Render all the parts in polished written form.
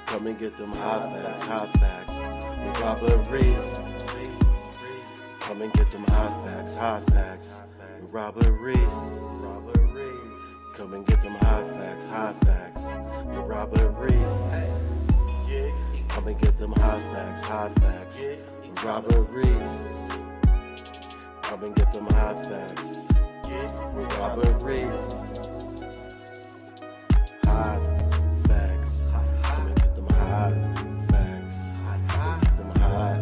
Come and get them hot facts with Robert Reese. Come and get them hot facts with Robert Reese. Come and get them hot facts with Robert Reese. Come and get them hot facts with Robert Reese. Come and get them hot facts with Robert Reese. Hot facts. Come and get them hot facts. Come and get them hot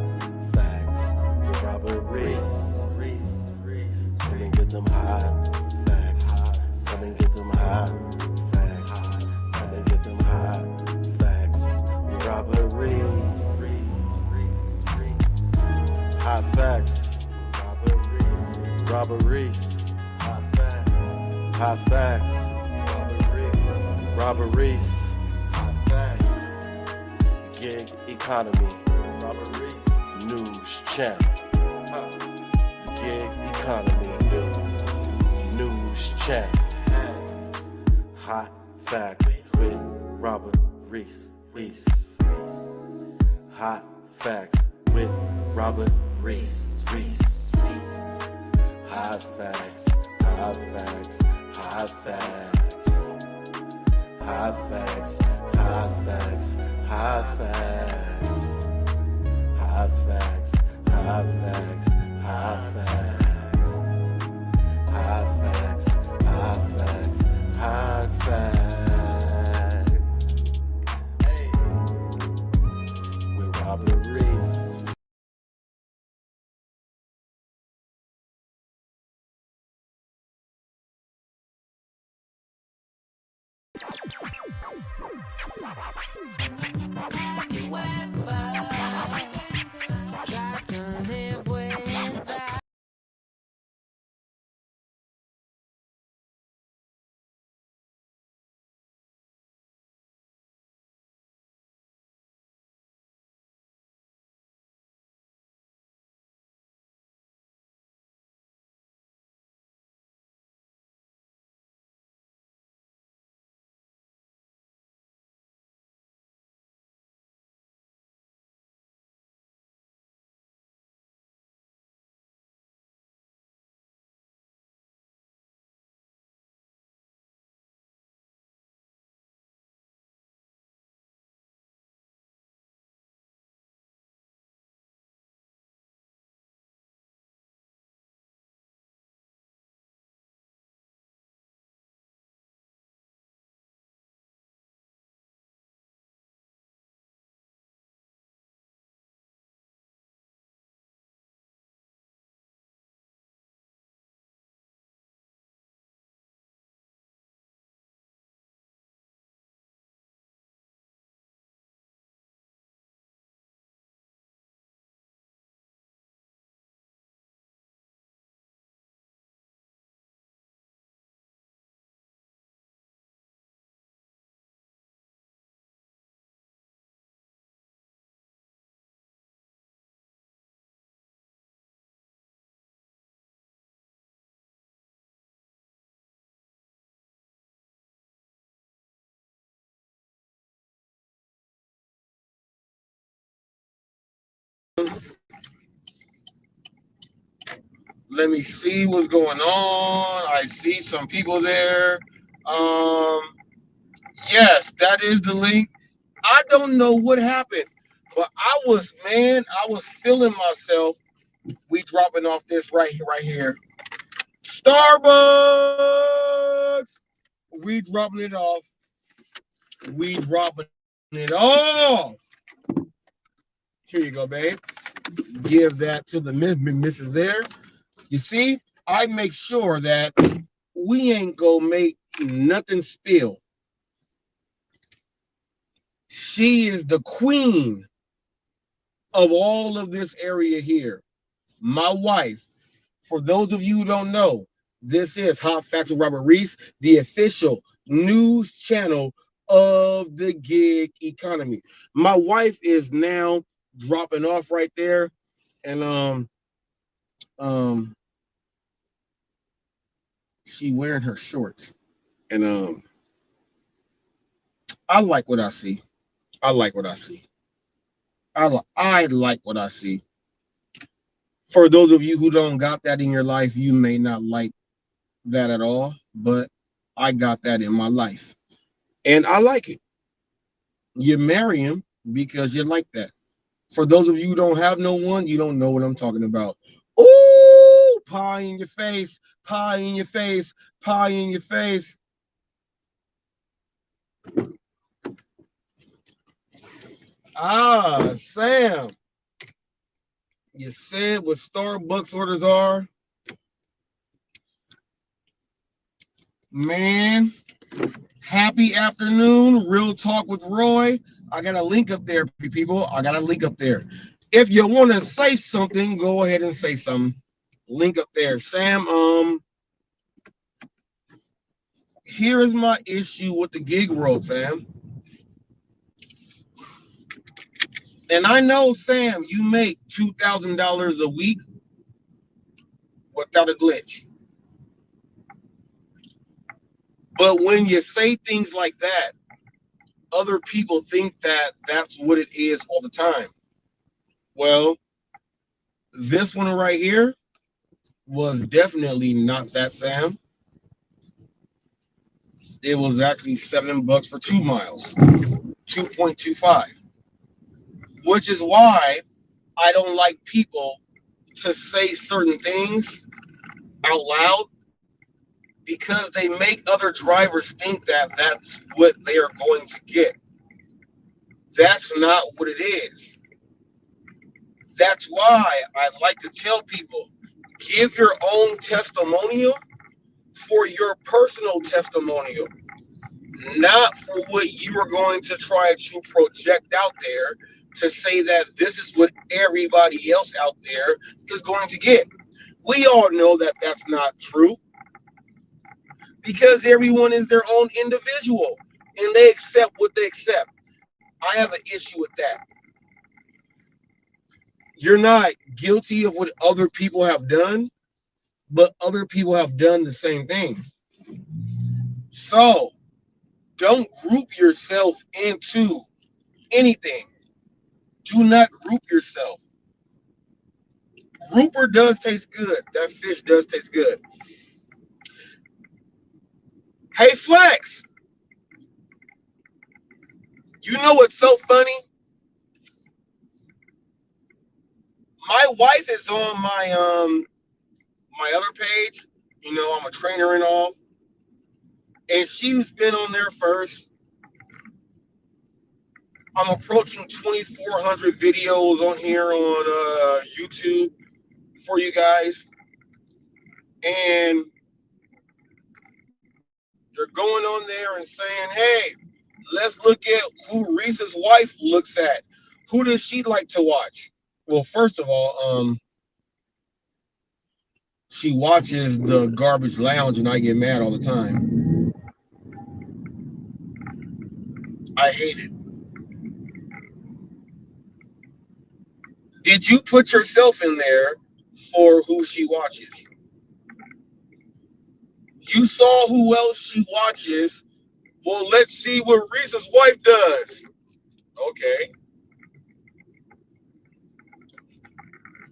facts with Robert Reese. Come and get them hot facts. Come and get them hot facts. Come and get them hot facts with Robert Reese. Hot facts. Robert Reese. Hot facts. Hot facts. Robert Reese. Hot facts. Gig economy. Robert Reese. News channel. Gig economy. News channel. Hot facts with Robert Reese. Hot facts with Robert Reese. Hot facts. Hot facts. Hot facts. Hot facts, hot facts, hot facts. Hot facts, hot facts, hot facts. Hot facts, hot facts, hot facts. Hey, with Robert Reese. Let me see what's going on. I see some people there. Um, yes, that is the link. I don't know what happened, but I was feeling myself. We dropping off this right here. Starbucks. We dropping it off. We dropping it off. Here you go, babe. Give that to the missus there. You see, I make sure that we ain't gonna make nothing spill. She is the queen of all of this area here. My wife. For those of you who don't know, this is Hot Facts with Robert Reese, the official news channel of the gig economy. My wife is now dropping off right there, and she wearing her shorts, and I like what I see. I like what I see. I like what I see. For those of you who don't got that in your life, you may not like that at all, but I got that in my life. And I like it. You marry him because you like that. For those of you who don't have no one, you don't know what I'm talking about. Ooh, pie in your face, pie in your face, pie in your face. Ah, Sam, you said what Starbucks orders are. Man, happy afternoon. Real Talk with Roy. I got a link up there, people. I got a link up there. If you want to say something, go ahead and say something. Link up there. Sam, here is my issue with the gig world, Sam. And I know, Sam, you make $2,000 a week without a glitch. But when you say things like that, other people think that that's what it is all the time. Well, this one right here was definitely not that, Sam. It was actually $7 for 2 miles, 2.25, which is why I don't like people to say certain things out loud because they make other drivers think that that's what they are going to get. That's not what it is. That's why I like to tell people give your own testimonial for your personal testimonial, not for what you are going to try to project out there to say that this is what everybody else out there is going to get. We all know that that's not true because everyone is their own individual and they accept what they accept. I have an issue with that. You're not guilty of what other people have done, but other people have done the same thing. So don't group yourself into anything. Do not group yourself. Grouper does taste good. That fish does taste good. Hey, Flex, you know what's so funny? My wife is on my other page. You know, I'm a trainer and all. And she's been on there first. I'm approaching 2,400 videos on here on YouTube for you guys. And they're going on there and saying, hey, let's look at who Reese's wife looks at. Who does she like to watch? Well, first of all, she watches the Garbage Lounge and I get mad all the time. I hate it. Did you put yourself in there for who she watches? You saw who else she watches. Well, let's see what Reese's wife does. Okay.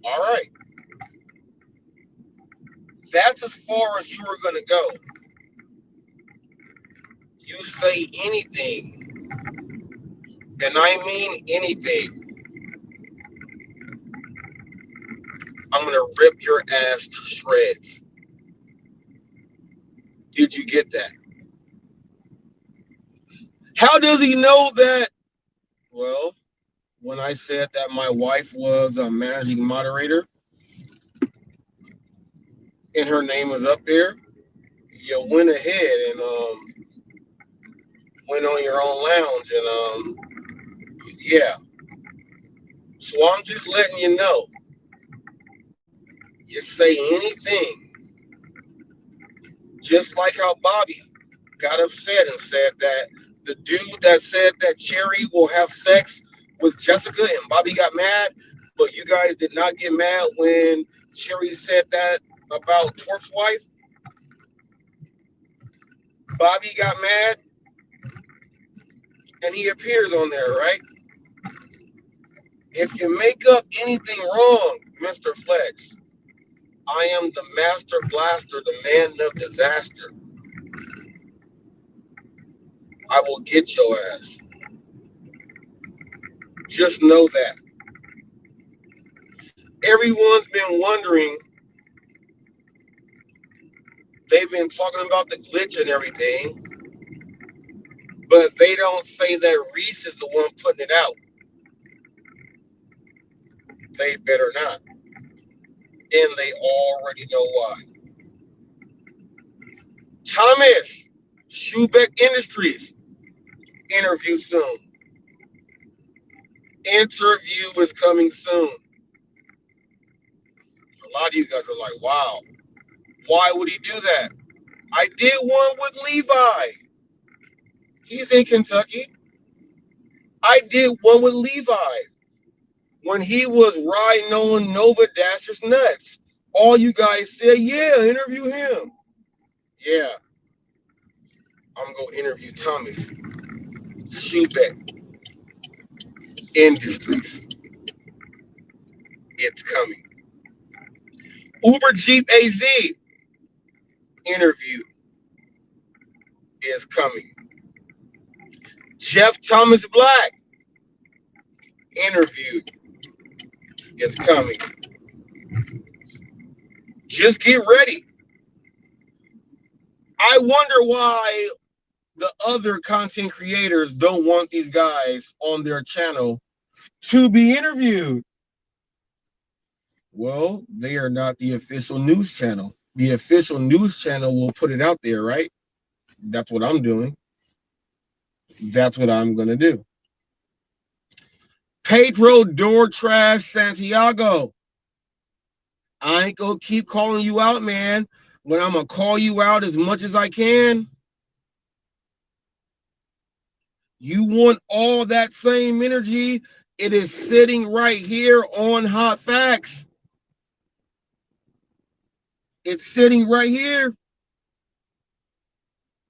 All right. That's as far as you were going to go. You say anything, and I mean anything, I'm going to rip your ass to shreds. Did you get that? How does he know that? Well, when I said that my wife was a managing moderator and her name was up there, you went ahead and went on your own lounge and yeah. So I'm just letting you know. You say anything, just like how Bobby got upset and said that the dude that said that Cherry will have sex with Jessica and Bobby got mad, but you guys did not get mad when Cherry said that about Twerk's wife. Bobby got mad and he appears on there, right? If you make up anything wrong, Mr. Flex, I am the master blaster, the man of disaster. I will get your ass. Just know that. Everyone's been wondering, they've been talking about the glitch and everything, but they don't say that Reese is the one putting it out. They better not. And they already know why. Thomas, Schubeck Industries, interview soon. Interview is coming soon. A lot of you guys are like, wow, why would he do that? I did one with Levi. He's in Kentucky. I did one with Levi when he was riding on Nova Dash's nuts. All you guys said, yeah, interview him. Yeah, I'm going to interview Thomas Schubeck Industries. It's coming. Uber Jeep AZ interview is coming. Jeff Thomas Black interview is coming. Just get ready. I wonder why the other content creators don't want these guys on their channel to be interviewed. Well, they are not the official news channel. The official news channel will put it out there, right? That's what I'm doing. That's what I'm going to do. Pedro Door Trash Santiago. I ain't going to keep calling you out, man, when I'm going to call you out as much as I can. You want all that same energy. It is sitting right here on Hot Facts. It's sitting right here.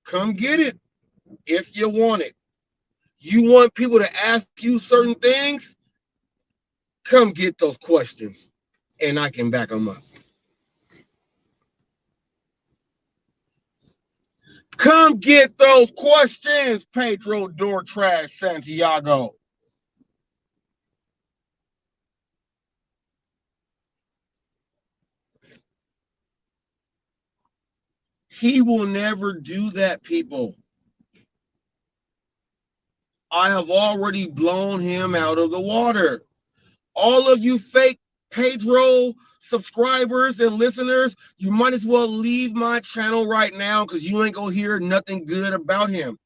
Come get it if you want it. You want people to ask you certain things? Come get those questions, and I can back them up. Come get those questions, Pedro Door Trash Santiago. He will never do that, people. I have already blown him out of the water. All of you fake Pedro subscribers and listeners, you might as well leave my channel right now because you ain't gonna hear nothing good about him.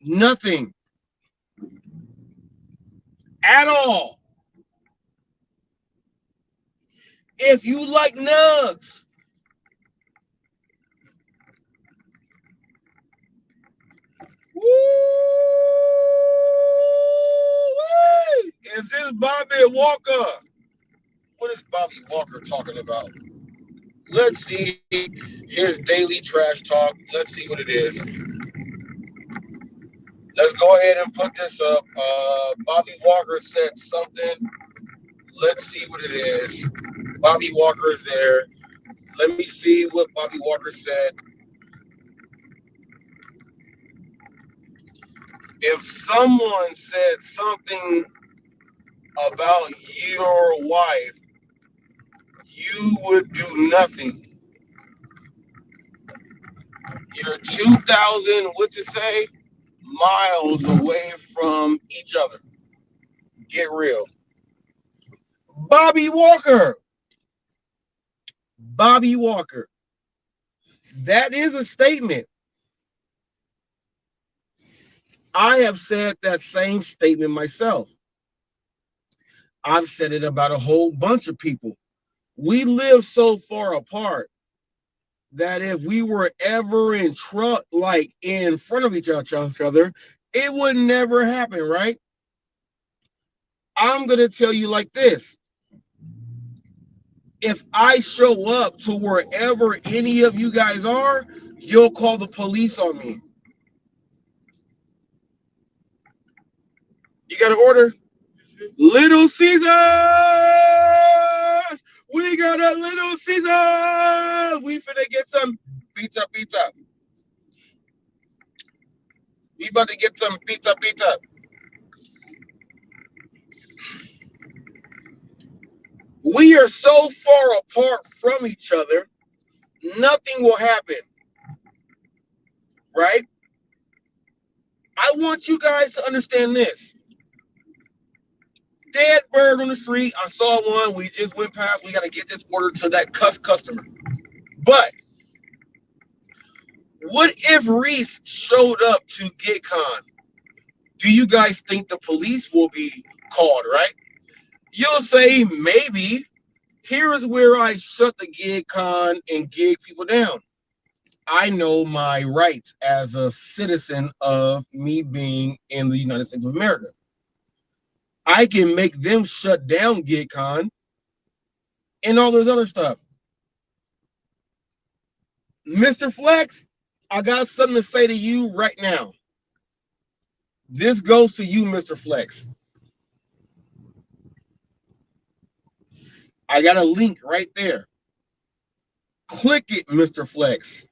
Nothing. At all. If you like nugs, is this Bobby Walker? What is Bobby Walker talking about? Let's see his daily trash talk. Let's see what it is. Let's go ahead and put this up. Bobby Walker said something. Let's see what it is. Bobby Walker's there. Let me see what Bobby Walker said. If someone said something about your wife, you would do nothing. You're 2,000, what's it say, miles away from each other. Get real. Bobby Walker. Bobby Walker. That is a statement. I have said that same statement myself. I've said it about a whole bunch of people. We live so far apart that if we were ever in like in front of each other, it would never happen, right? I'm going to tell you like this. If I show up to wherever any of you guys are, you'll call the police on me. You got an order? Little Caesars! We got a Little Caesars! We finna get some pizza. We about to get some pizza. We are so far apart from each other, nothing will happen, right? I want you guys to understand this. Dead bird on the street. I saw one. We just went past. We got to get this order to that customer. But what if Reese showed up to GitCon? Do you guys think the police will be called, right? You'll say, maybe. Here is where I shut the GigCon and gig people down. I know my rights as a citizen of me being in the United States of America. I can make them shut down GigCon and all this other stuff. Mr. Flex, I got something to say to you right now. This goes to you, Mr. Flex. I got a link right there. Click it, Mr. Flex,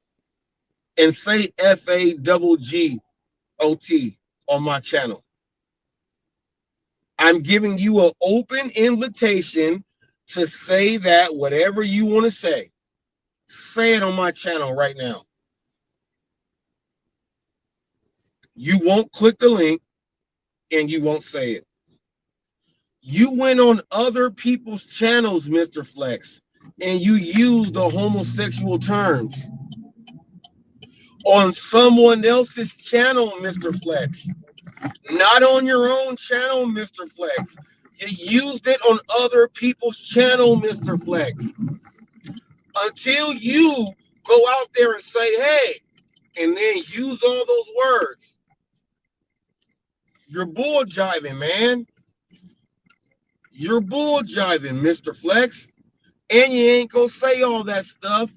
and say FAGGOT on my channel. I'm giving you an open invitation to say that whatever you want to say it on my channel right now. You won't click the link and you won't say it. You went on other people's channels, Mr. Flex, and you used the homosexual terms. On someone else's channel, Mr. Flex. Not on your own channel, Mr. Flex. You used it on other people's channel, Mr. Flex. Until you go out there and say, hey, and then use all those words. You're bull jiving, man. You're bull jiving, Mr. Flex. And you ain't gonna say all that stuff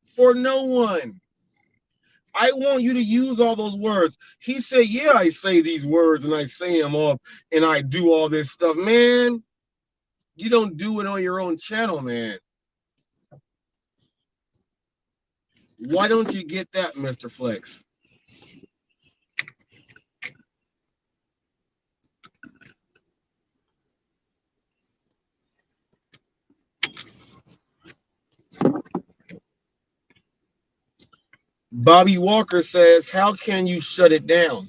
for no one. I want you to use all those words. He said, yeah, I say these words and I say them up and I do all this stuff. Man, you don't do it on your own channel, man. Why don't you get that, Mr. Flex? Bobby Walker says, how can you shut it down?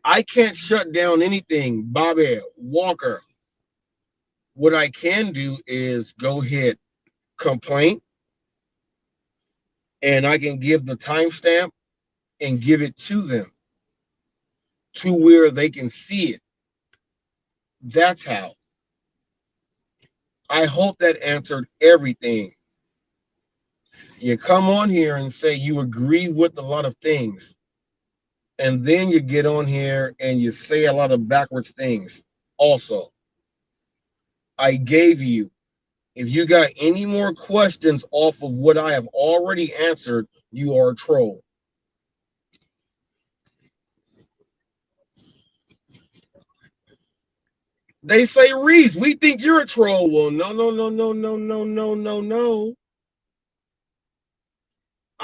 I can't shut down anything, Bobby Walker. What I can do is go hit complaint, and I can give the timestamp and give it to them to where they can see it. That's how. I hope that answered everything. You come on here and say you agree with a lot of things, and then you get on here and you say a lot of backwards things also. I gave you. If you got any more questions off of what I have already answered, you are a troll. They say, Reese, we think you're a troll. Well, no.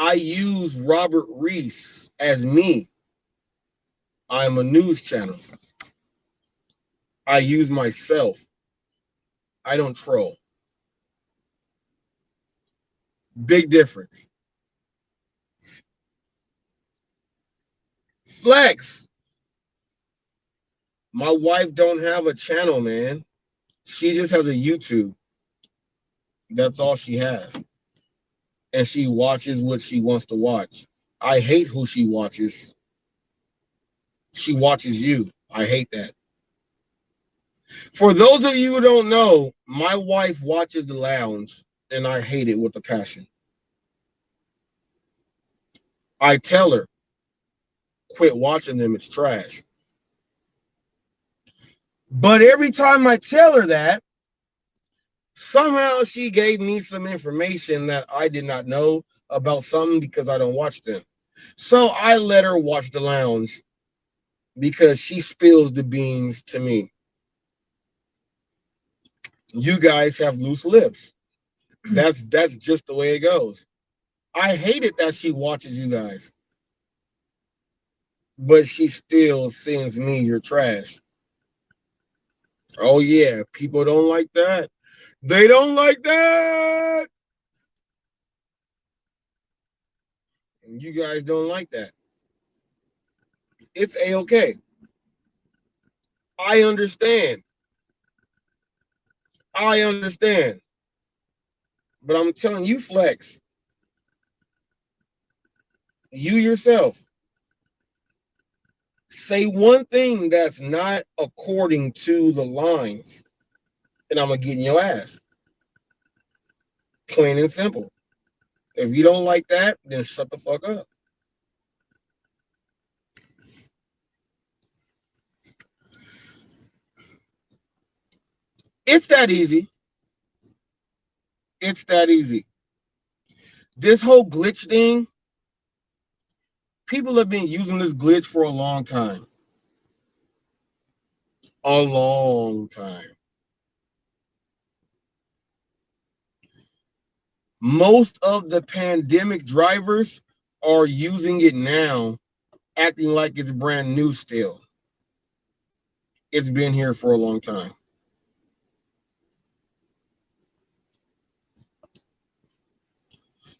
I use Robert Reese as me. I'm a news channel. I use myself. I don't troll. Big difference. Flex. My wife don't have a channel, man. She just has a YouTube. That's all she has. And she watches what she wants to watch. I hate who she watches. She watches you. I hate that. For those of you who don't know, my wife watches The Lounge, and I hate it with a passion. I tell her, quit watching them, it's trash. But every time I tell her that, somehow she gave me some information that I did not know about something because I don't watch them. So I let her watch The Lounge because she spills the beans to me. You guys have loose lips. That's just the way it goes. I hate it that she watches you guys, but she still sends me your trash. Oh yeah, people don't like that. They don't like that. And you guys don't like that. It's a-okay. I understand. I understand. But I'm telling you, Flex, you yourself, say one thing that's not according to the lines, and I'm gonna get in your ass. Plain and simple. If you don't like that, then shut the fuck up. It's that easy. It's that easy. This whole glitch thing, people have been using this glitch for a long time. A long time. Most of the pandemic drivers are using it now, acting like it's brand new still. It's been here for a long time.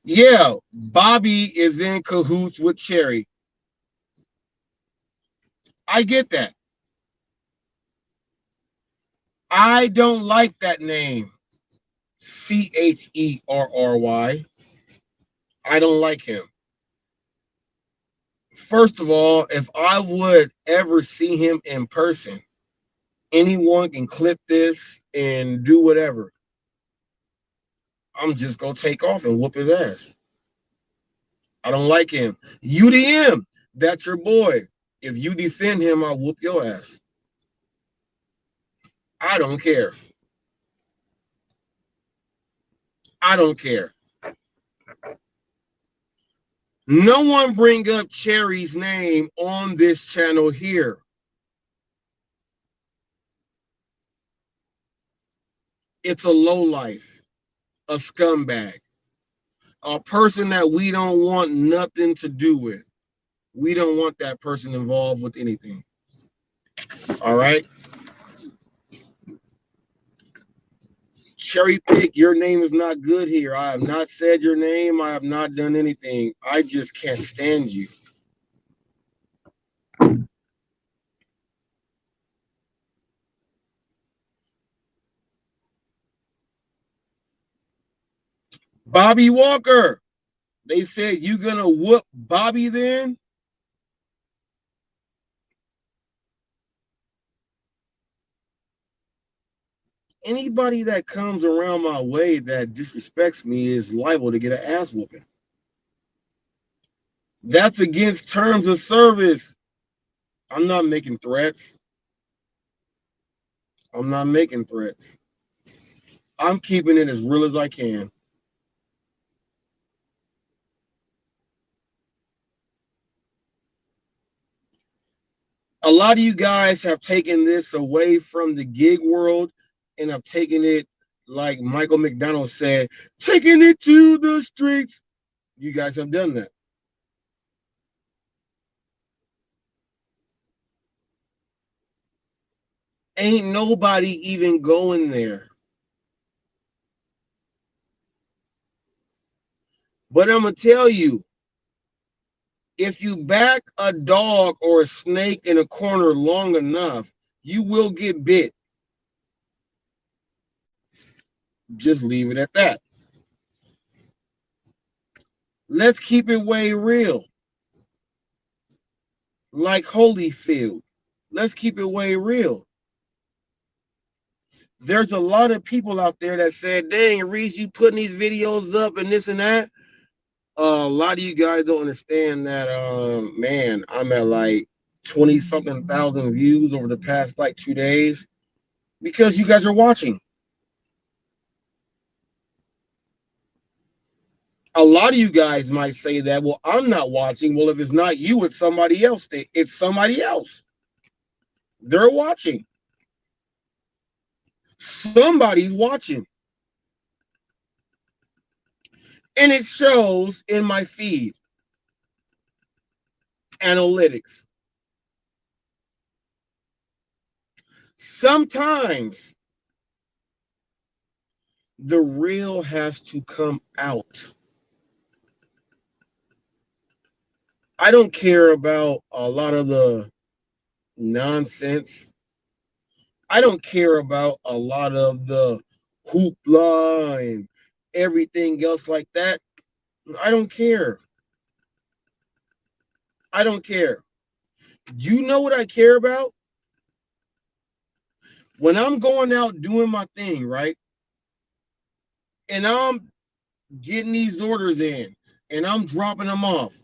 Yeah, Bobby is in cahoots with Cherry. I get that. I don't like that name. Cherry. I don't like him. First of all, if I would ever see him in person, anyone can clip this and do whatever. I'm just gonna take off and whoop his ass. I don't like him. UDM, that's your boy. If you defend him, I'll whoop your ass. I don't care. I don't care. No one bring up Cherry's name on this channel here. It's a lowlife, a scumbag, a person that we don't want nothing to do with. We don't want that person involved with anything. All right? Cherry pick, your name is not good here. I have not said your name. I have not done anything. I just can't stand you. Bobby Walker. They said you gonna whoop Bobby then? Anybody that comes around my way that disrespects me is liable to get an ass whooping. That's against terms of service. I'm not making threats. I'm not making threats. I'm keeping it as real as I can. A lot of you guys have taken this away from the gig world and have taken it, like Michael McDonald said, taking it to the streets. You guys have done that. Ain't nobody even going there. But I'm going to tell you, if you back a dog or a snake in a corner long enough, you will get bit. Just leave it at that. Let's keep it way real. Like Holyfield. Let's keep it way real. There's a lot of people out there that said, dang, Reese, you putting these videos up and this and that. A lot of you guys don't understand that, man, I'm at like 20 something thousand views over the past like 2 days because you guys are watching. A lot of you guys might say that, well, I'm not watching. Well, if it's not you, it's somebody else. It's somebody else. They're watching. Somebody's watching. And it shows in my feed analytics. Sometimes the real has to come out. I don't care about a lot of the nonsense. I don't care about a lot of the hoopla and everything else like that. I don't care. I don't care. You know what I care about? When I'm going out doing my thing, right? And I'm getting these orders in and I'm dropping them off.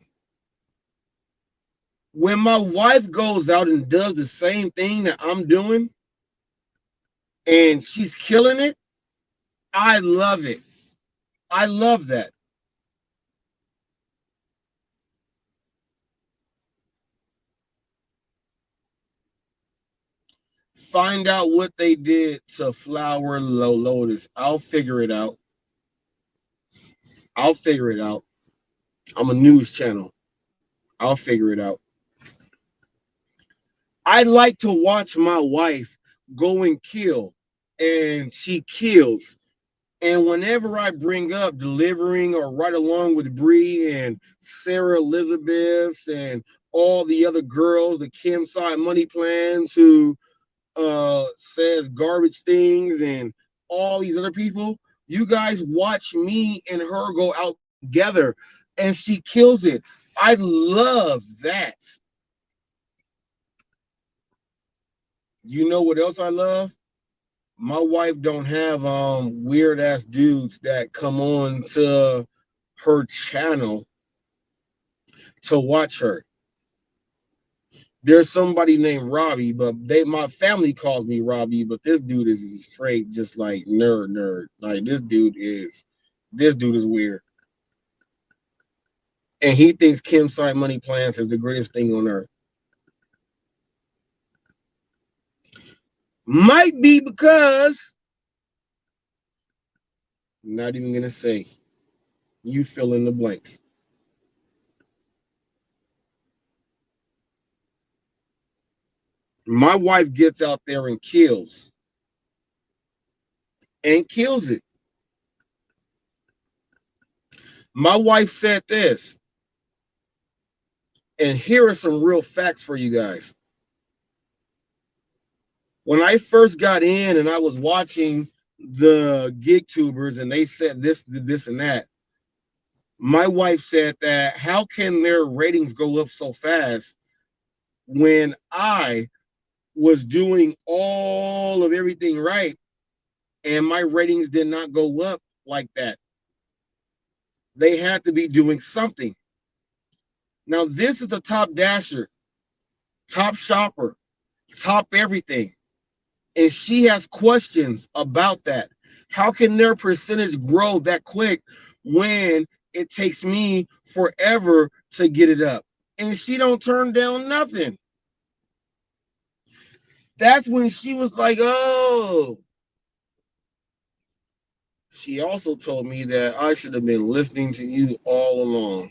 When my wife goes out and does the same thing that I'm doing and she's killing it, I love it. I love that. Find out what they did to Flower Lotus. I'll figure it out. I'll figure it out. I'm a news channel. I'll figure it out. I like to watch my wife go and kill, and she kills. And whenever I bring up delivering or right along with Bree and Sarah Elizabeth and all the other girls, the Kim side money plans who says garbage things and all these other people, you guys watch me and her go out together and she kills it. I love that. You know what else I love? My wife don't have weird ass dudes that come on to her channel to watch her. There's somebody named Robbie, but my family calls me Robbie, but this dude is straight just like nerd. Like this dude is weird. And he thinks Kim Side Money Plans is the greatest thing on earth. Might be because not even gonna say. You fill in the blanks. My wife gets out there and kills it. My wife said this, and here are some real facts for you guys. When I first got in and I was watching the gig tubers and they said this, and that, my wife said that how can their ratings go up so fast when I was doing all of everything right and my ratings did not go up like that. They had to be doing something. Now, this is a top dasher, top shopper, top everything. And she has questions about that. How can their percentage grow that quick when it takes me forever to get it up? And she don't turn down nothing. That's when she was like, oh. She also told me that I should have been listening to you all along.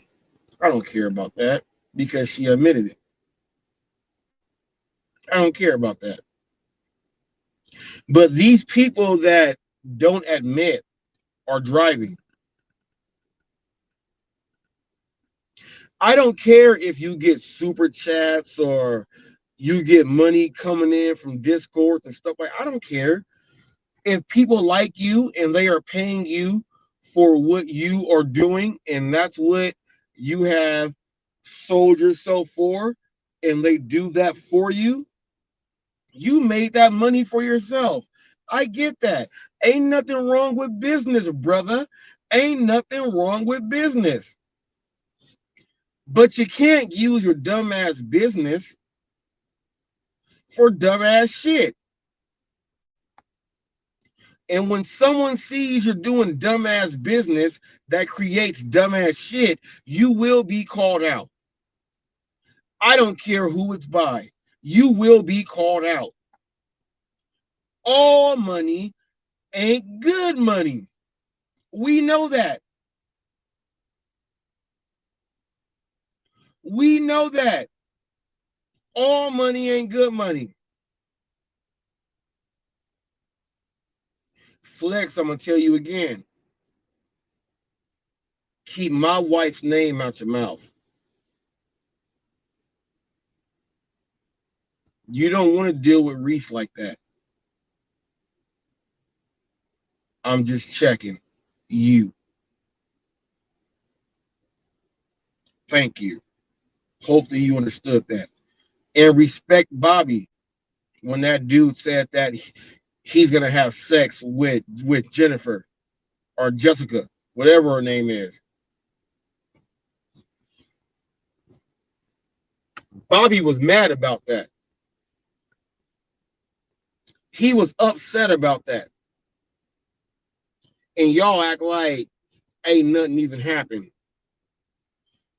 I don't care about that because she admitted it. I don't care about that. But these people that don't admit are driving. I don't care if you get super chats or you get money coming in from Discord and stuff like. I don't care if people like you and they are paying you for what you are doing, and that's what you have sold yourself for, and they do that for you. You made that money for yourself. I get that. Ain't nothing wrong with business, brother. Ain't nothing wrong with business. But you can't use your dumbass business for dumbass shit. And when someone sees you're doing dumbass business that creates dumbass shit, you will be called out. I don't care who it's by. you will be called out. All money ain't good money. We know that. We know that. All money ain't good money. Flex, I'm going to tell you again. Keep my wife's name out your mouth. You don't want to deal with Reese like that. I'm just checking you. Thank you. Hopefully you understood that. And respect Bobby when that dude said that he's going to have sex with Jennifer or Jessica, whatever her name is. Bobby was mad about that. He was upset about that. And y'all act like ain't nothing even happened.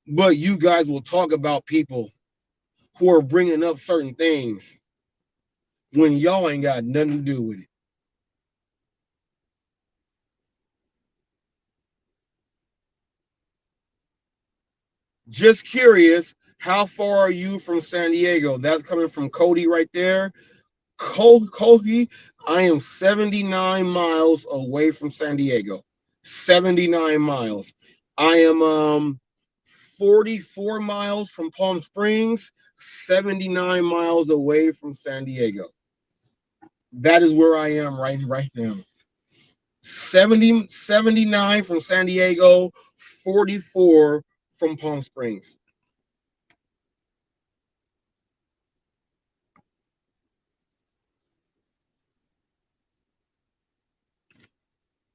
But you guys will talk about people who are bringing up certain things when y'all ain't got nothing to do with it. Just curious, how far are you from San Diego? That's coming from Cody right there. Cody, I am 79 miles away from San Diego. 79 miles. I am 44 miles from Palm Springs, 79 miles away from San Diego. That is where I am right now. 79 from San Diego, 44 from Palm Springs.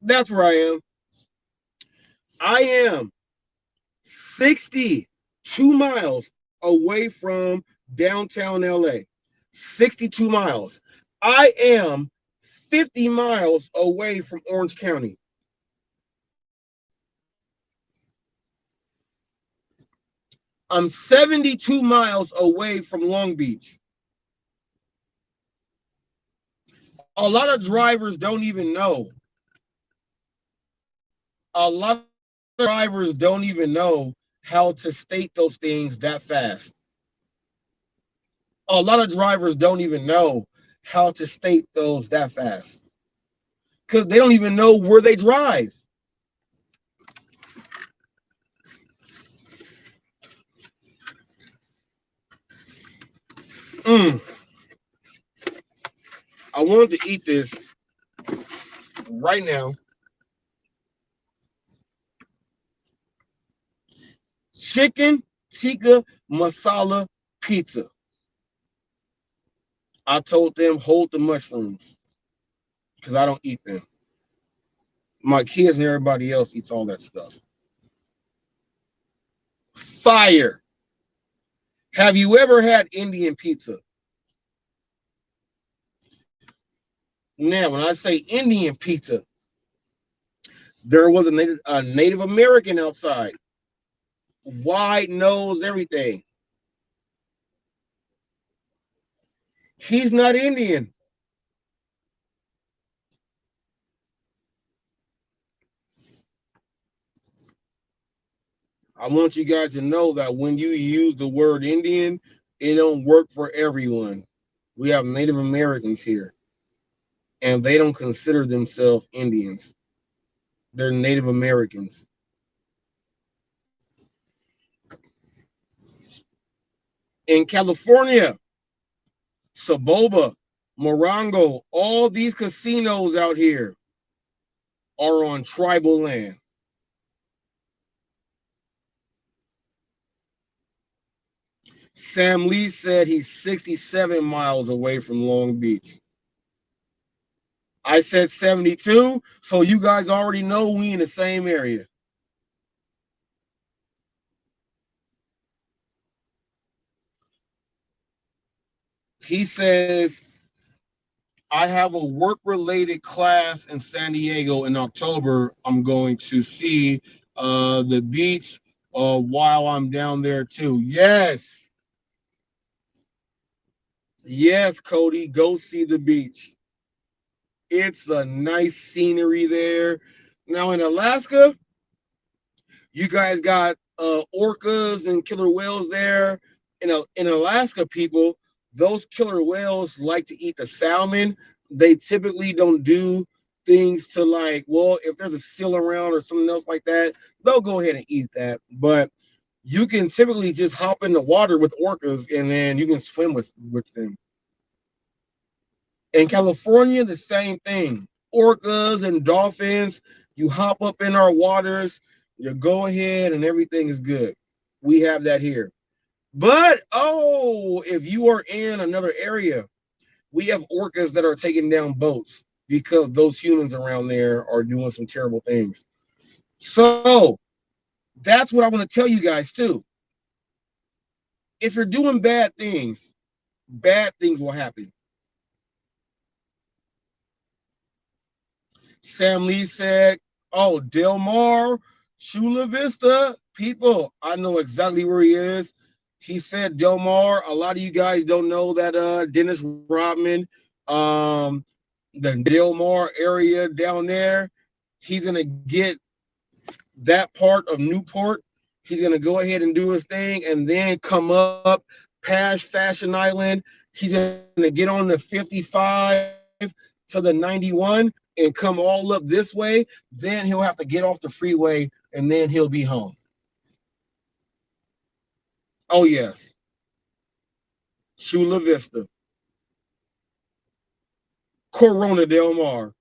That's where I am. I am 62 miles away from downtown LA. 62 miles. I am 50 miles away from Orange County. I'm 72 miles away from Long Beach. A lot of drivers don't even know. A lot of drivers don't even know how to state those things that fast. A lot of drivers don't even know how to state those that fast because they don't even know where they drive. I wanted to eat this right now. Chicken tikka masala pizza. I told them hold the mushrooms because I don't eat them. My kids and everybody else eats all that stuff. Fire. Have you ever had Indian pizza? Now, when I say Indian pizza, there was a Native American outside. Wide nose, everything. He's not Indian. I want you guys to know that when you use the word Indian, it don't work for everyone. We have Native Americans here, and they don't consider themselves Indians. They're Native Americans. In California, Saboba, Morongo, all these casinos out here are on tribal land. Sam Lee said he's 67 miles away from Long Beach. I said 72, so you guys already know we in the same area. He says, I have a work-related class in San Diego in October. I'm going to see the beach while I'm down there too. Yes. Yes, Cody, go see the beach. It's a nice scenery there. Now in Alaska, you guys got orcas and killer whales there. In Alaska, people, those killer whales like to eat the salmon. They typically don't do things to like, well, if there's a seal around or something else like that, they'll go ahead and eat that. But you can typically just hop in the water with orcas and then you can swim with them. In California, the same thing. Orcas and dolphins, you hop up in our waters, you go ahead, and everything is good. We have that here. But oh, if you are in another area, we have orcas that are taking down boats because those humans around there are doing some terrible things. So that's what I want to tell you guys too. If you're doing bad things will happen. Sam Lee said, "Oh, Del Mar, Chula Vista, people, I know exactly where he is." He said, "Del Mar." A lot of you guys don't know that Dennis Rodman, um, the Del Mar area down there, he's gonna get that part of Newport. He's gonna go ahead and do his thing, and then come up past Fashion Island. He's gonna get on the 55 to the 91 and come all up this way. Then he'll have to get off the freeway, and then he'll be home. Oh yes, Chula Vista, Corona Del Mar.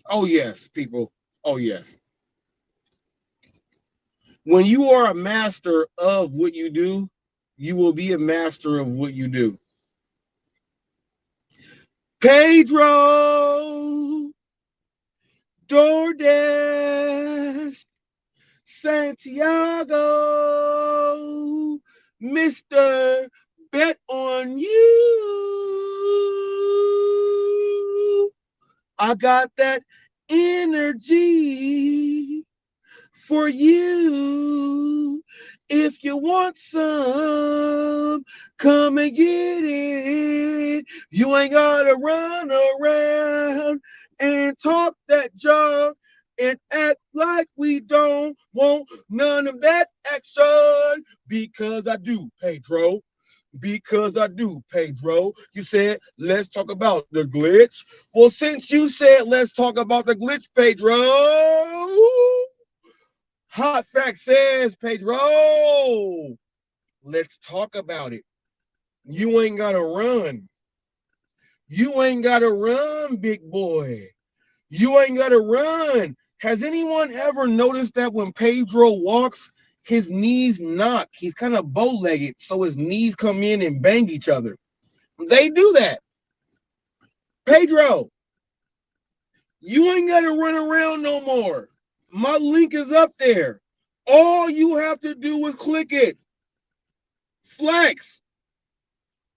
Oh yes, people. Oh yes. When you are a master of what you do, you will be a master of what you do. Pedro, DoorDash, Santiago, Mr. Bet on you. I got that energy for you. If you want some, come and get it. You ain't gotta run around and talk that junk and act like we don't want none of that action. Because I do, Pedro. Because I do, Pedro. You said, let's talk about the glitch. Well, since you said, let's talk about the glitch, Pedro, Hot Fact says, Pedro, let's talk about it. You ain't got to run. You ain't got to run, big boy. You ain't got to run. Has anyone ever noticed that when Pedro walks, his knees knock? He's kind of bow-legged, so his knees come in and bang each other. They do that. Pedro, you ain't got to run around no more. My link is up there. All you have to do is click it. Flex.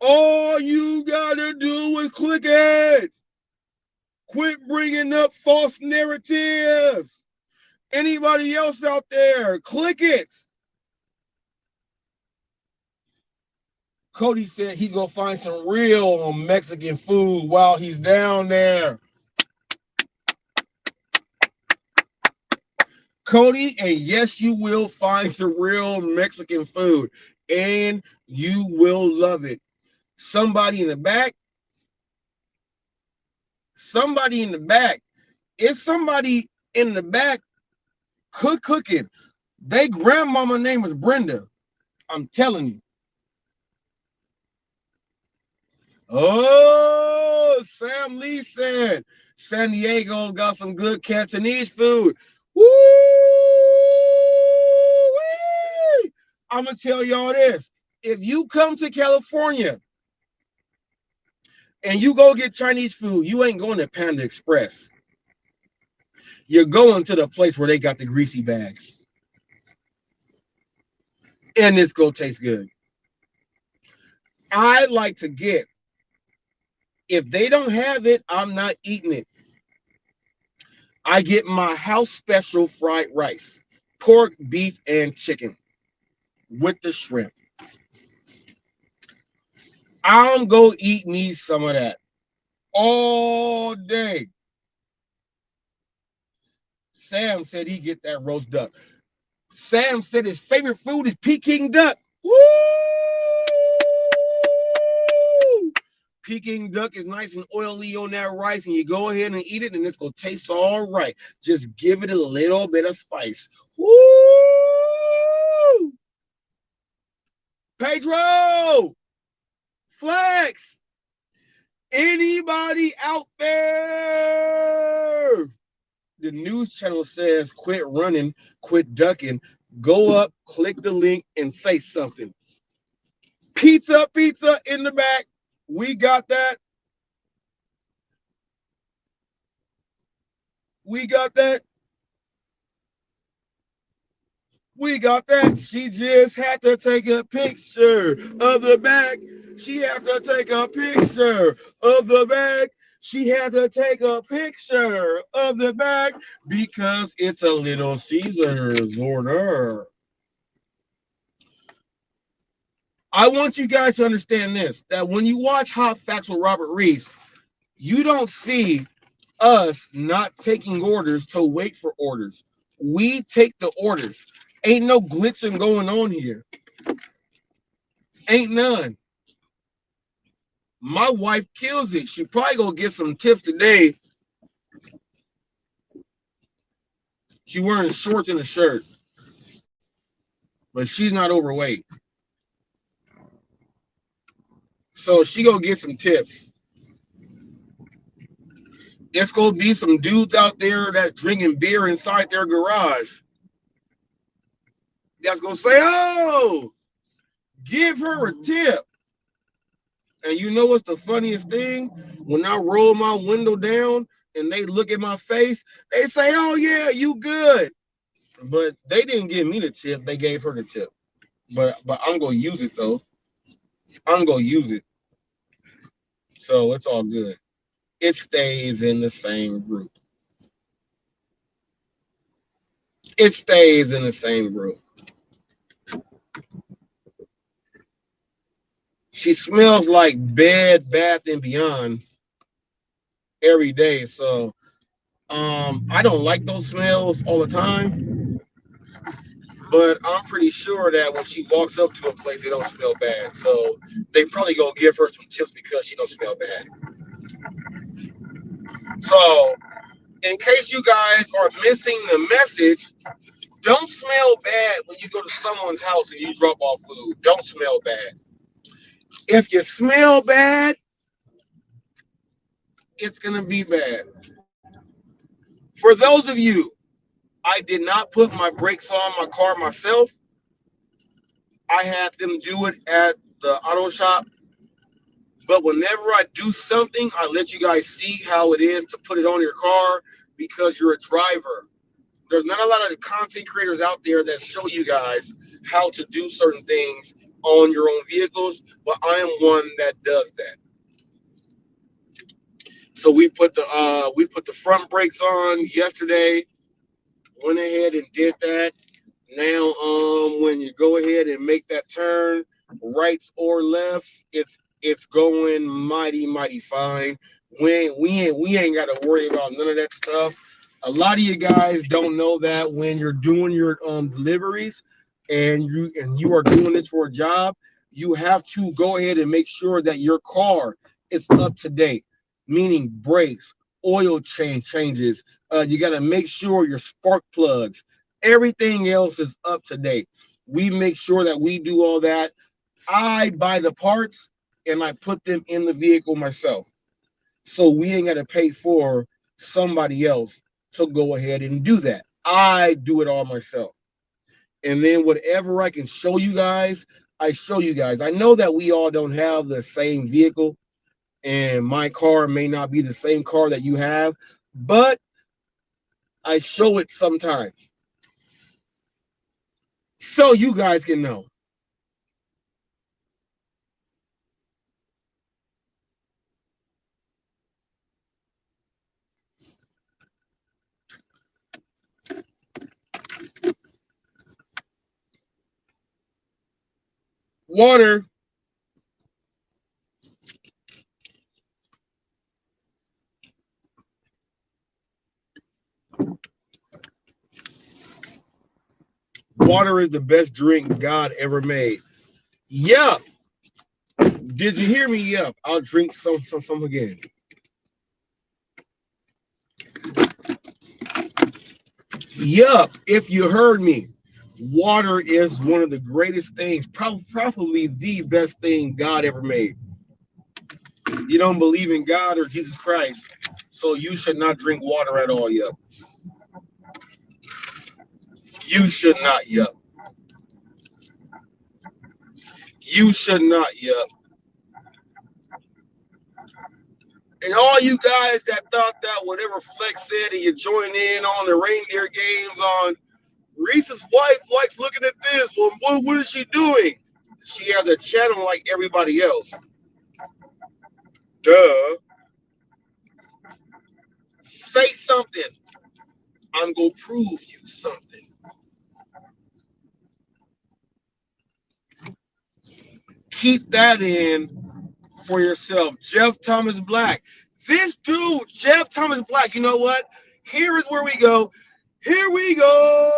All you gotta do is click it. Quit bringing up false narratives. Anybody else out there, click it. Cody said he's gonna find some real Mexican food while he's down there. Cody, and yes, you will find some real Mexican food, and you will love it. Somebody in the back, somebody in the back. It's somebody in the back cooking. They grandmama name is Brenda. I'm telling you. Oh, Sam Lee said San Diego got some good Cantonese food. Woo! I'm gonna tell y'all this. If you come to California and you go get Chinese food, you ain't going to Panda Express. You're going to the place where they got the greasy bags. And it's gonna taste good. I like to get, if they don't have it, I'm not eating it. I get my house special fried rice, pork, beef, and chicken with the shrimp. I'm gonna eat me some of that all day. Sam said he get that roast duck. Sam said his favorite food is Peking duck. Woo! Peking duck is nice and oily on that rice, and you go ahead and eat it, and it's gonna taste all right. Just give it a little bit of spice. Woo! Pedro, Flex, anybody out there? The news channel says quit running, quit ducking. Go up, click the link, and say something. Pizza, pizza in the back. We got that. We got that. We got that. She just had to take a picture of the bag. She had to take a picture of the bag. She had to take a picture of the bag because it's a Little Caesars order. I want you guys to understand this, that when you watch Hot Facts with Robert Reese, you don't see us not taking orders to wait for orders. We take the orders. Ain't no glitching going on here. Ain't none. My wife kills it. She probably gonna get some tips today. She wearing shorts and a shirt, but she's not overweight. So she gonna get some tips. It's gonna be some dudes out there that's drinking beer inside their garage. That's gonna say, "Oh, give her a tip." And you know what's the funniest thing? When I roll my window down and they look at my face, they say, "Oh yeah, you good." But they didn't give me the tip. They gave her the tip. But I'm gonna use it though. I'm gonna use it. So it's all good. It stays in the same group. It stays in the same group. She smells like Bed Bath and Beyond every day. So I don't like those smells all the time, but I'm pretty sure that when she walks up to a place, they don't smell bad. So they probably gonna give her some tips because she don't smell bad. So in case you guys are missing the message, don't smell bad when you go to someone's house and you drop off food. Don't smell bad. If you smell bad, it's gonna be bad. For those of you, I did not put my brakes on my car myself. I had them do it at the auto shop. But whenever I do something, I let you guys see how it is to put it on your car because you're a driver. There's not a lot of content creators out there that show you guys how to do certain things on your own vehicles, but I am one that does that. So we put the front brakes on yesterday. Went ahead and did that. Now, when you go ahead and make that turn, rights or lefts, it's going mighty fine. We ain't got to worry about none of that stuff. A lot of you guys don't know that when you're doing your deliveries and you are doing this for a job, you have to go ahead and make sure that your car is up to date, meaning brakes, oil changes. You got to make sure your spark plugs, everything else is up to date. We make sure that we do all that. I buy the parts and I put them in the vehicle myself. So we ain't got to pay for somebody else to go ahead and do that. I do it all myself. And then whatever I can show you guys, I show you guys. I know that we all don't have the same vehicle, and my car may not be the same car that you have, but I show it sometimes so you guys can know. Water. Water is the best drink God ever made. Yup. Did you hear me? Yup. I'll drink some again. Yup. If you heard me, water is one of the greatest things, probably the best thing God ever made. You don't believe in God or Jesus Christ, so you should not drink water at all. Yup. You should not. Yup. You should not. Yup. And all you guys that thought that whatever Flex said and you join in on the reindeer games on Reese's wife likes looking at this. Well, what is she doing? She has a channel like everybody else. Duh. Say something. I'm going to prove you something. Keep that in for yourself. Jeff Thomas Black. This dude, Jeff Thomas Black, you know what? Here is where we go. Here we go.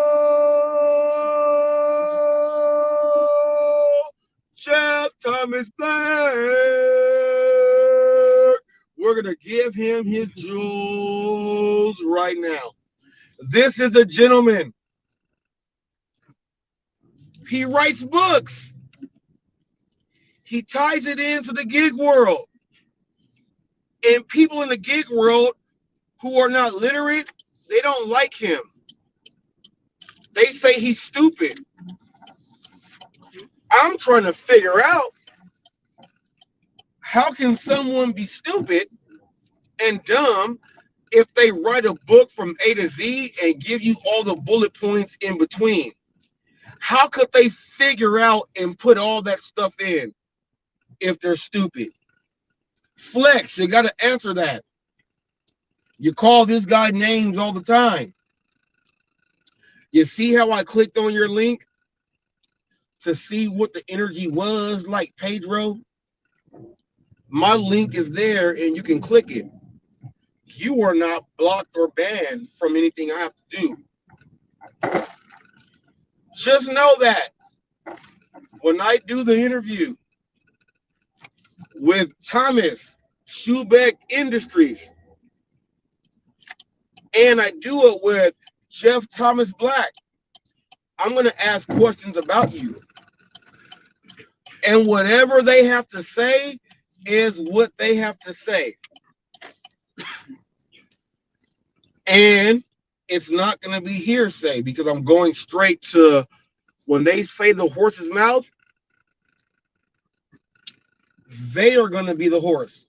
Jeff Thomas Black. We're going to give him his jewels right now. This is a gentleman. He writes books. He ties it into the gig world. And people in the gig world who are not literate, they don't like him. They say he's stupid. I'm trying to figure out, how can someone be stupid and dumb if they write a book from A to Z and give you all the bullet points in between? How could they figure out and put all that stuff in if they're stupid? Flex, you got to answer that. You call this guy names all the time. You see how I clicked on your link to see what the energy was like, Pedro? My link is there and you can click it. You are not blocked or banned from anything I have to do. Just know that when I do the interview with Thomas Schubeck Industries and I do it with Jeff Thomas Black, I'm going to ask questions about you. And whatever they have to say is what they have to say. And it's not going to be hearsay because I'm going straight to when they say the horse's mouth, they are going to be the horse.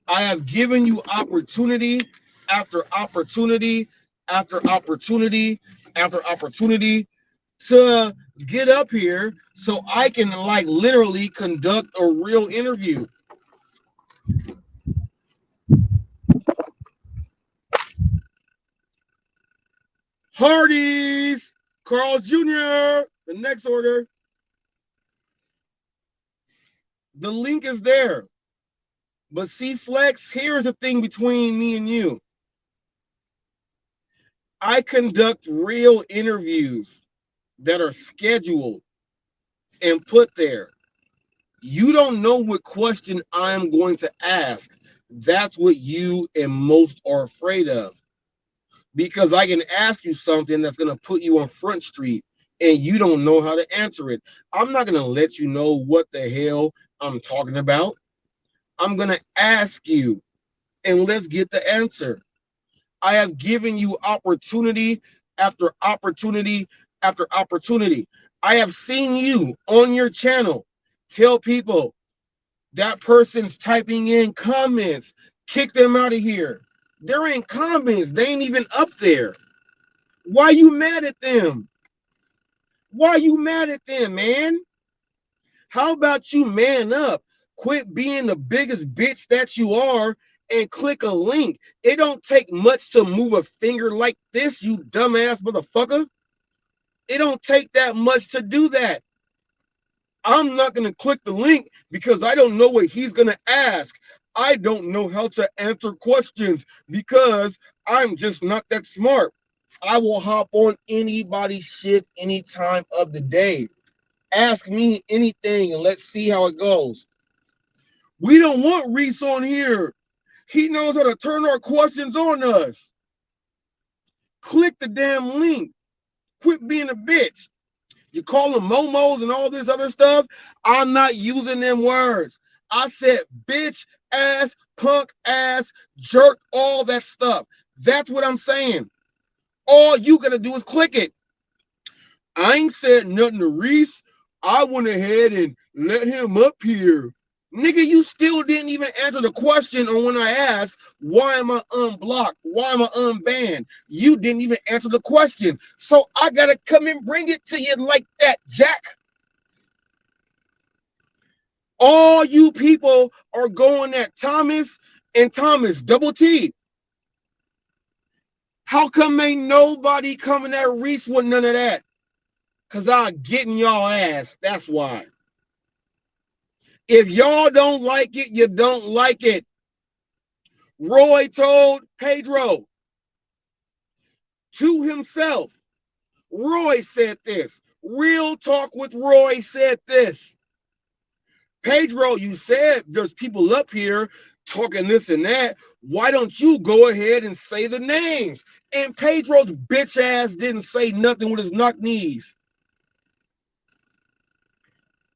I have given you opportunity after opportunity after opportunity after opportunity to get up here so I can like literally conduct a real interview. Hardee's, Carl's Jr., the next order. The link is there. But see, Flex, here's the thing between me and you. I conduct real interviews that are scheduled and put there. You don't know what question I'm going to ask. That's what you and most are afraid of. Because I can ask you something that's going to put you on Front Street and you don't know how to answer it. I'm not going to let you know what the hell I'm talking about. I'm going to ask you and let's get the answer. I have given you opportunity after opportunity after opportunity. I have seen you on your channel tell people that person's typing in comments, kick them out of here. There ain't comments. They ain't even up there. Why you mad at them? Why you mad at them, man? How about you man up? Quit being the biggest bitch that you are and click a link. It don't take much to move a finger like this, you dumbass motherfucker. It don't take that much to do that. I'm not going to click the link because I don't know what he's going to ask. I don't know how to answer questions because I'm just not that smart. I will hop on anybody's shit any time of the day. Ask me anything and let's see how it goes. We don't want Reese on here. He knows how to turn our questions on us. Click the damn link. Quit being a bitch. You call them momos and all this other stuff. I'm not using them words. I said bitch, ass, punk, ass, jerk, all that stuff. That's what I'm saying. All you gotta do is click it. I ain't said nothing to Reese. I went ahead and let him up here. Nigga, you still didn't even answer the question on when I asked, why am I unblocked? Why am I unbanned? You didn't even answer the question. So I gotta come and bring it to you like that, Jack. All you people are going at Thomas and Thomas, double T. How come ain't nobody coming at Reese with none of that? Because I'm getting y'all ass. That's why. If y'all don't like it, you don't like it. Roy told Pedro to himself. Roy said this. Real Talk with Roy said this. Pedro, you said there's people up here talking this and that. Why don't you go ahead and say the names? And Pedro's bitch ass didn't say nothing with his knock knees.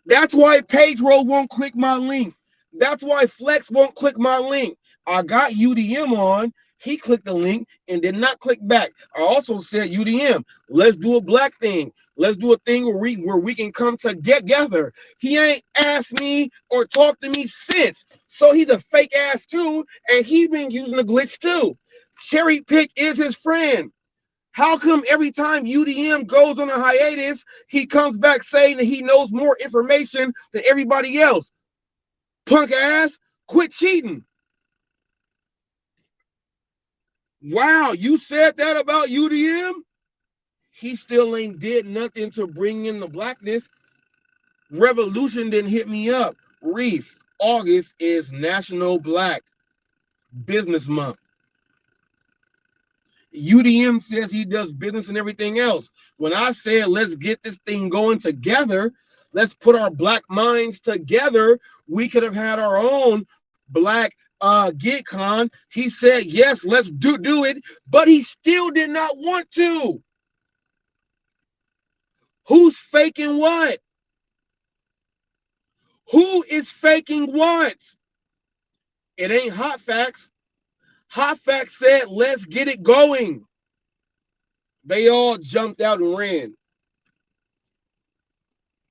That's why Pedro won't click my link. That's why Flex won't click my link. I got UDM on. He clicked the link and did not click back. I also said, UDM, let's do a black thing. Let's do a thing where we can come together. He ain't asked me or talked to me since. So he's a fake ass too, and he been using a glitch too. Cherry Pick is his friend. How come every time UDM goes on a hiatus, he comes back saying that he knows more information than everybody else? Punk ass, quit cheating. Wow, you said that about UDM? He still ain't did nothing to bring in the blackness. Revolution didn't hit me up. Reese, August is National Black Business Month. UDM says he does business and everything else. When I said, let's get this thing going together, let's put our black minds together, we could have had our own black GitCon. He said, yes, let's do it, but he still did not want to. Who's faking what? Who is faking what? It ain't HotFacts. HotFacts said, let's get it going. They all jumped out and ran.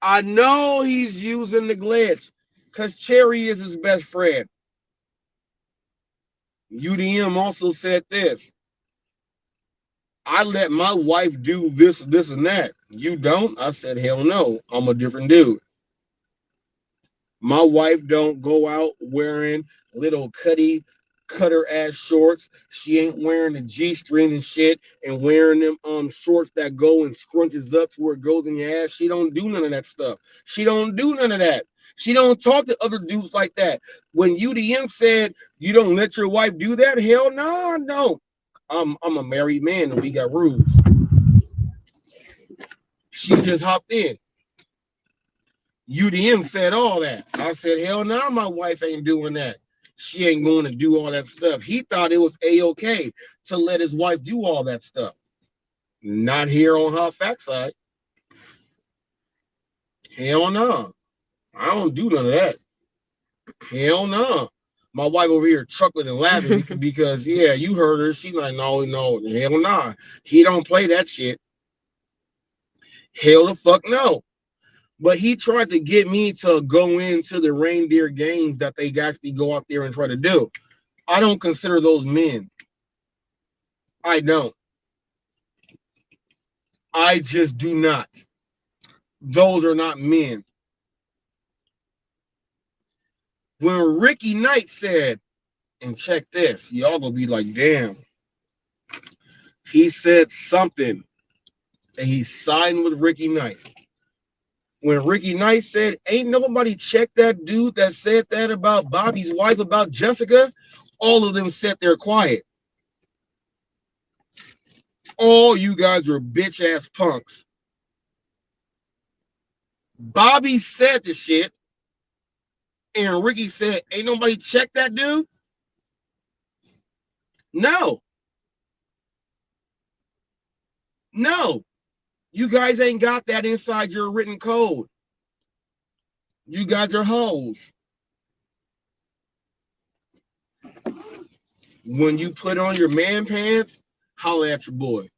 I know he's using the glitch because Cherry is his best friend. UDM also said this. I let my wife do this, and that. You don't? I said, hell no. I'm a different dude. My wife don't go out wearing little cutter ass shorts. She ain't wearing the G-string and shit and wearing them shorts that go and scrunches up to where it goes in your ass. She don't do none of that stuff. She don't do none of that. She don't talk to other dudes like that. When UDM said you don't let your wife do that, hell no, no. I'm a married man and we got rules. She just hopped in. UDM said all that. I said, hell no, my wife ain't doing that. She ain't going to do all that stuff. He thought it was A-okay to let his wife do all that stuff. Not here on HotFacts side. Hell no. I don't do none of that. Hell no. My wife over here chuckling and laughing because yeah, you heard her. She's like, no, hell nah. He don't play that shit. Hell the fuck no. But he tried to get me to go into the reindeer games that they actually go out there and try to do. I don't consider those men. I don't. I just do not. Those are not men. When Ricky Knight said, and check this, y'all gonna be like, damn. He said something and he signed with Ricky Knight. When Ricky Knight said, ain't nobody checked that dude that said that about Bobby's wife, about Jessica, all of them sat there quiet. All you guys are bitch ass punks. Bobby said the shit, and Ricky said, "Ain't nobody check that dude." No, no, you guys ain't got that inside your written code. You guys are hoes. When you put on your man pants, holla at your boy.